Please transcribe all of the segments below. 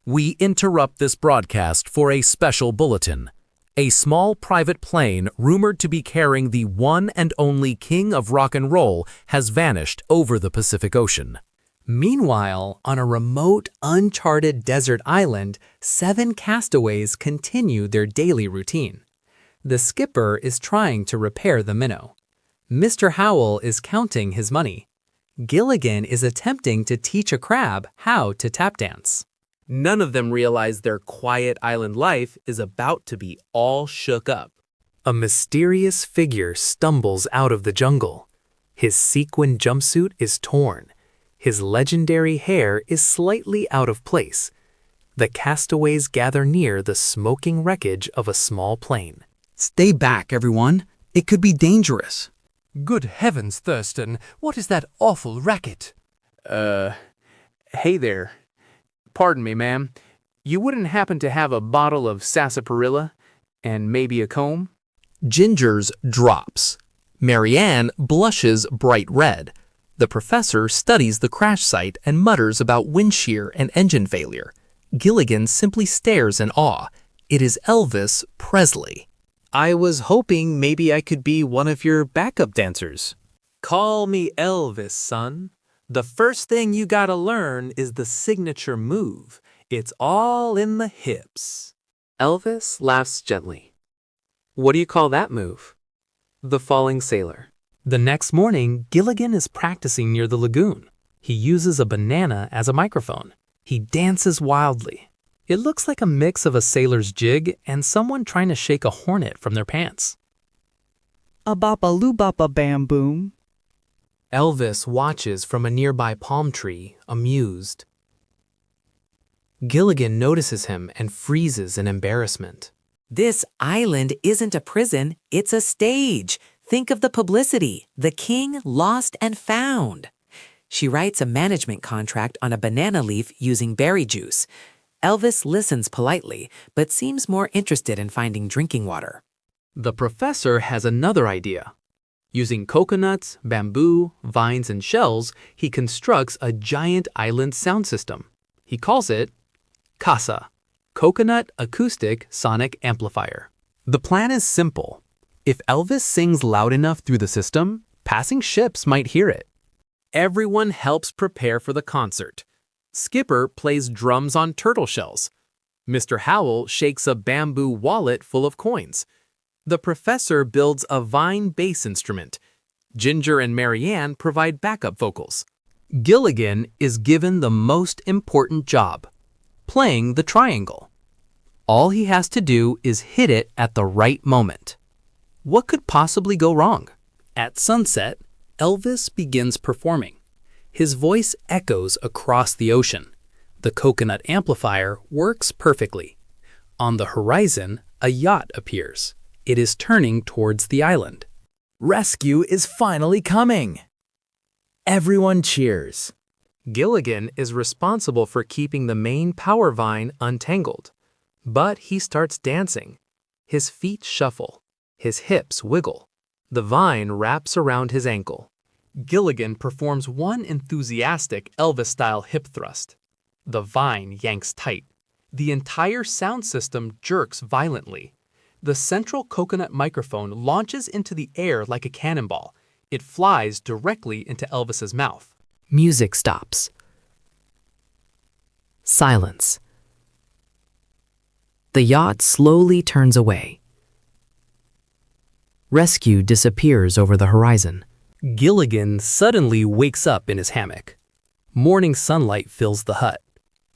We interrupt this broadcast for a special bulletin. A small private plane rumored to be carrying the one and only king of rock and roll has vanished over the Pacific Ocean. Meanwhile, on a remote, uncharted desert island, 7 castaways continue their daily routine. The skipper is trying to repair the minnow. Mr. Howell is counting his money. Gilligan is attempting to teach a crab how to tap dance. None of them realize their quiet island life is about to be all shook up. A mysterious figure stumbles out of the jungle. His sequin jumpsuit is torn. His legendary hair is slightly out of place. The castaways gather near the smoking wreckage of a small plane. Stay back, everyone. It could be dangerous. Good heavens, Thurston, what is that awful racket? Hey there. Pardon me, ma'am. You wouldn't happen to have a bottle of sarsaparilla and maybe a comb? Ginger's drops. Marianne blushes bright red. The professor studies the crash site and mutters about wind shear and engine failure. Gilligan simply stares in awe. It is Elvis Presley. I was hoping maybe I could be one of your backup dancers. Call me Elvis, son. The first thing you gotta learn is the signature move. It's all in the hips. Elvis laughs gently. What do you call that move? The falling sailor. The next morning, Gilligan is practicing near the lagoon. He uses a banana as a microphone. He dances wildly. It looks like a mix of a sailor's jig and someone trying to shake a hornet from their pants. A boppa loo boppa bam boom. Elvis watches from a nearby palm tree, amused. Gilligan notices him and freezes in embarrassment. This island isn't a prison, it's a stage. Think of the publicity. The king lost and found. She writes a management contract on a banana leaf using berry juice. Elvis listens politely, but seems more interested in finding drinking water. The professor has another idea. Using coconuts, bamboo, vines, and shells, he constructs a giant island sound system. He calls it CASA, Coconut Acoustic Sonic Amplifier. The plan is simple. If Elvis sings loud enough through the system, passing ships might hear it. Everyone helps prepare for the concert. Skipper plays drums on turtle shells. Mr. Howell shakes a bamboo wallet full of coins. The professor builds a vine bass instrument. Ginger and Marianne provide backup vocals. Gilligan is given the most important job, playing the triangle. All he has to do is hit it at the right moment. What could possibly go wrong? At sunset, Elvis begins performing. His voice echoes across the ocean. The coconut amplifier works perfectly. On the horizon, a yacht appears. It is turning towards the island. Rescue is finally coming! Everyone cheers. Gilligan is responsible for keeping the main power vine untangled. But he starts dancing. His feet shuffle. His hips wiggle. The vine wraps around his ankle. Gilligan performs one enthusiastic Elvis-style hip thrust. The vine yanks tight. The entire sound system jerks violently. The central coconut microphone launches into the air like a cannonball. It flies directly into Elvis's mouth. Music stops. Silence. The yacht slowly turns away. Rescue disappears over the horizon. Gilligan suddenly wakes up in his hammock. Morning sunlight fills the hut.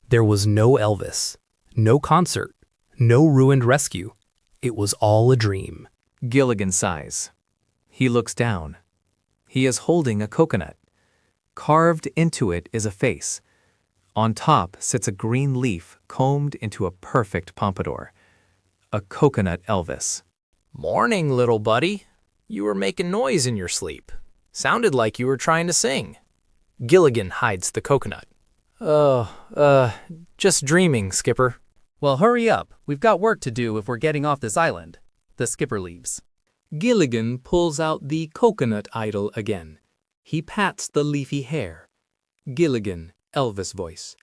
There was no Elvis, no concert, no ruined rescue. It was all a dream. Gilligan sighs. He looks down. He is holding a coconut. Carved into it is a face. On top sits a green leaf combed into a perfect pompadour. A coconut Elvis. Morning, little buddy. You were making noise in your sleep. Sounded like you were trying to sing. Gilligan hides the coconut. Just dreaming, Skipper. Well, hurry up. We've got work to do if we're getting off this island. The skipper leaves. Gilligan pulls out the coconut idol again. He pats the leafy hair. Gilligan, Elvis voice.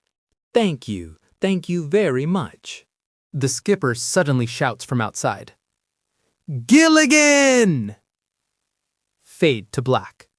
Thank you. Thank you very much. The skipper suddenly shouts from outside. Gilligan! Fade to black.